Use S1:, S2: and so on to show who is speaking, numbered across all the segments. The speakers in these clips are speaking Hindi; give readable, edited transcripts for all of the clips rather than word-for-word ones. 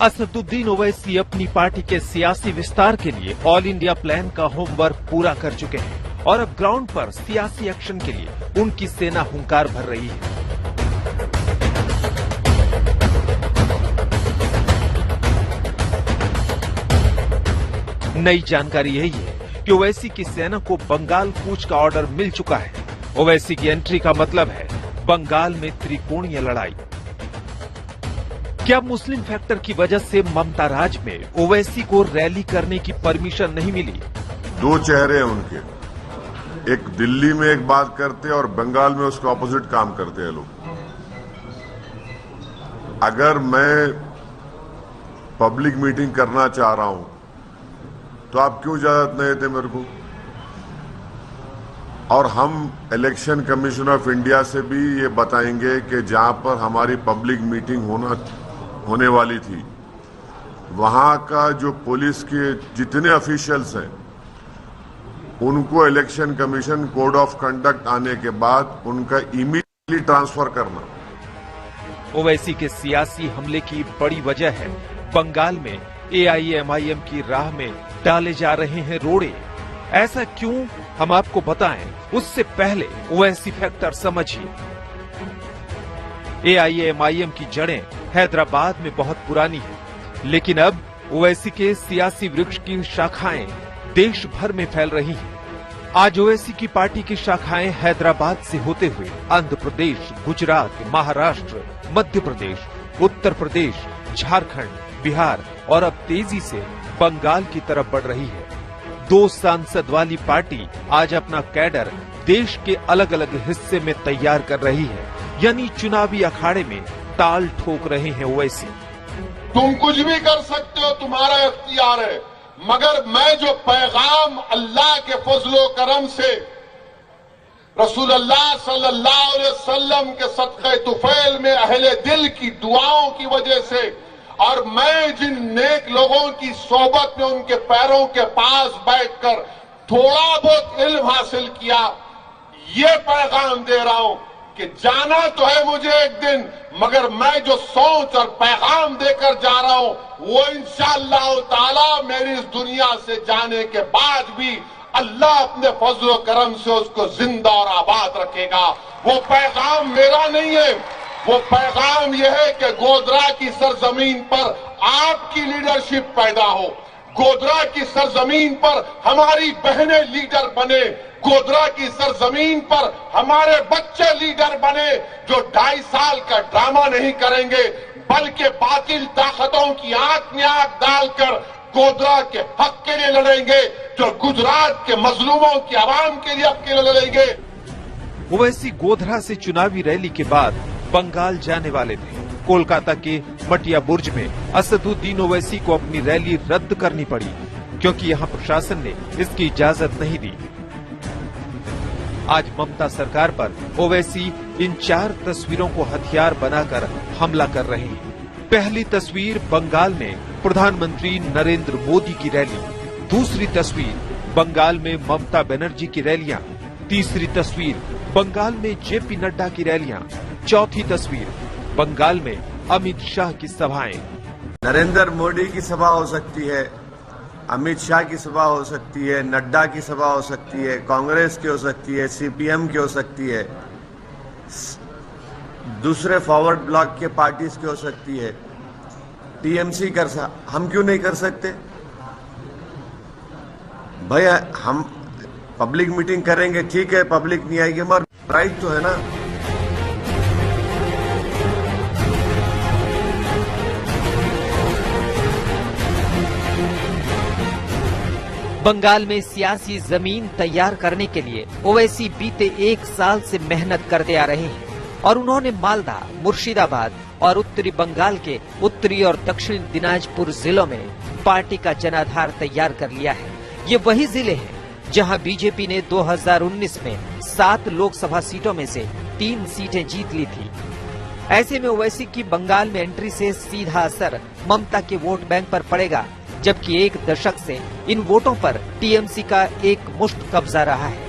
S1: असदुद्दीन ओवैसी अपनी पार्टी के सियासी विस्तार के लिए ऑल इंडिया प्लान का होमवर्क पूरा कर चुके हैं और अब ग्राउंड पर सियासी एक्शन के लिए उनकी सेना हुंकार भर रही है। नई जानकारी यही है कि ओवैसी की सेना को बंगाल कूच का ऑर्डर मिल चुका है। ओवैसी की एंट्री का मतलब है बंगाल में त्रिकोणीय लड़ाई। क्या मुस्लिम फैक्टर की वजह से ममता राज में ओवैसी को रैली करने की परमिशन नहीं मिली?
S2: दो चेहरे हैं उनके, एक दिल्ली में एक बात करते हैं और बंगाल में उसके ऑपोजिट काम करते हैं लोग। अगर मैं पब्लिक मीटिंग करना चाह रहा हूं तो आप क्यों इजाजत नहीं देते मेरे को? और हम इलेक्शन कमीशन ऑफ इंडिया से भी ये बताएंगे कि जहां पर हमारी पब्लिक मीटिंग होने वाली थी वहां का जो पुलिस के जितने ऑफिशियल्स हैं उनको election commission code of conduct आने के बाद उनका इमीडिएटली ट्रांसफर करना।
S1: ओवैसी के सियासी हमले की बड़ी वजह है बंगाल में AIMIM की राह में डाले जा रहे हैं रोड़े। ऐसा क्यों, हम आपको बताएं, उससे पहले ओवैसी फैक्टर समझिए। AIMIM की जड़ें हैदराबाद में बहुत पुरानी है, लेकिन अब ओवैसी के सियासी वृक्ष की शाखाएं देश भर में फैल रही हैं। आज ओवैसी की पार्टी की शाखाएं हैदराबाद से होते हुए आंध्र प्रदेश, गुजरात, महाराष्ट्र, मध्य प्रदेश, उत्तर प्रदेश, झारखंड, बिहार और अब तेजी से बंगाल की तरफ बढ़ रही है। 2 सांसद वाली पार्टी आज अपना कैडर देश के अलग अलग हिस्से में तैयार कर रही है, यानी चुनावी अखाड़े में ताल ठोक रहे हैं ओवैसी।
S3: तुम कुछ भी कर सकते हो, तुम्हारा इख्तियार है, मगर मैं जो पैगाम अल्लाह के फजलो करम से रसूलुल्लाह सल्लल्लाहु अलैहि वसल्लम के सदक़े तुफैल में अहले दिल की दुआओं की वजह से और मैं जिन नेक लोगों की सोबत में उनके पैरों के पास बैठकर थोड़ा बहुत इल्म हासिल किया, ये पैगाम दे रहा हूं कि जाना तो है मुझे एक दिन, मगर मैं जो सोच और पैगाम देकर जा रहा हूं वो इंशाअल्लाह ताला मेरी इस दुनिया से जाने के बाद भी अल्लाह अपने फजल करम से उसको जिंदा और आबाद रखेगा। वो पैगाम मेरा नहीं है, वो पैगाम यह है कि गोधरा की सरजमीन पर आपकी लीडरशिप पैदा हो, गोधरा की सरजमीन पर हमारी बहनें लीडर बने, गोधरा की सरजमीन पर हमारे बच्चे लीडर बने जो 2.5 साल का ड्रामा नहीं करेंगे बल्कि बातिल ताकतों की आंख में आंख डालकर गोधरा के हक के लिए लड़ेंगे, जो गुजरात के मजलूमों की आवाम के लिए हक के लिए लड़ेंगे।
S1: ओवैसी गोधरा से चुनावी रैली के बाद बंगाल जाने वाले थे। कोलकाता के मटिया बुर्ज में असदुद्दीन ओवैसी को अपनी रैली रद्द करनी पड़ी क्योंकि यहां प्रशासन ने इसकी इजाजत नहीं दी। आज ममता सरकार पर ओवैसी इन 4 तस्वीरों को हथियार बनाकर हमला कर रहे हैं। पहली तस्वीर बंगाल में प्रधानमंत्री नरेंद्र मोदी की रैली, दूसरी तस्वीर बंगाल में ममता बनर्जी की रैलियां, तीसरी तस्वीर बंगाल में JP नड्डा की रैलियां, चौथी तस्वीर बंगाल में अमित शाह की सभाएं।
S4: नरेंद्र मोदी की सभा हो सकती है, अमित शाह की सभा हो सकती है, नड्डा की सभा हो सकती है, कांग्रेस की हो सकती है, CPM की हो सकती है, दूसरे फॉरवर्ड ब्लॉक के पार्टीज की हो सकती है, TMC हम क्यों नहीं कर सकते? भैया हम पब्लिक मीटिंग करेंगे, ठीक है, पब्लिक नहीं आएगी, मगर राइट तो है ना।
S5: बंगाल में सियासी जमीन तैयार करने के लिए ओवैसी बीते 1 साल से मेहनत करते आ रहे हैं और उन्होंने मालदा, मुर्शिदाबाद और उत्तरी बंगाल के उत्तरी और दक्षिण दिनाजपुर जिलों में पार्टी का जनाधार तैयार कर लिया है। ये वही जिले हैं जहां बीजेपी ने 2019 में 7 लोकसभा सीटों में से 3 सीटें जीत ली थी। ऐसे में ओवैसी की बंगाल में एंट्री से सीधा असर ममता के वोट बैंक पर पड़ेगा, जबकि 1 दशक से इन वोटों पर TMC का एक मुश्त कब्जा रहा है।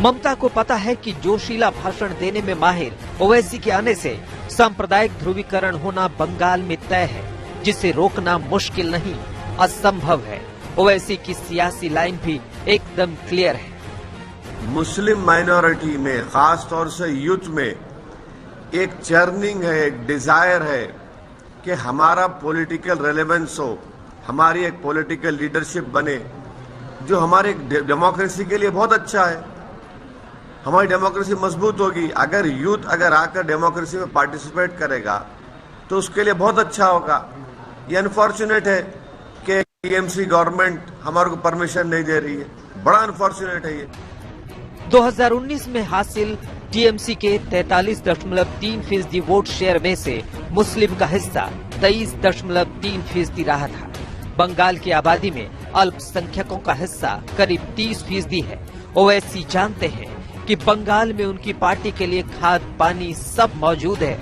S5: ममता को पता है कि जोशीला भाषण देने में माहिर ओवैसी के आने से सांप्रदायिक ध्रुवीकरण होना बंगाल में तय है, जिसे रोकना मुश्किल नहीं असंभव है। ओवैसी की सियासी लाइन भी एकदम क्लियर है।
S4: मुस्लिम माइनॉरिटी में, खास तौर से यूथ में एक चर्निंग है, एक डिजायर है कि हमारा पॉलिटिकल रेलेवेंस हो, हमारी एक पॉलिटिकल लीडरशिप बने, जो हमारे डेमोक्रेसी के लिए बहुत अच्छा है। हमारी डेमोक्रेसी मजबूत होगी अगर यूथ आकर डेमोक्रेसी में पार्टिसिपेट करेगा तो उसके लिए बहुत अच्छा होगा। ये अनफॉर्चुनेट है कि टीएमसी गवर्नमेंट हमारे को परमिशन नहीं दे रही है, बड़ा अनफॉर्चुनेट है ये।
S5: 2019 में हासिल टीएमसी के 43.3% वोट शेयर में से मुस्लिम का हिस्सा 23.3% रहा था। बंगाल की आबादी में अल्पसंख्यकों का हिस्सा करीब 30% है। ओवैसी जानते हैं कि बंगाल में उनकी पार्टी के लिए खाद पानी सब मौजूद है,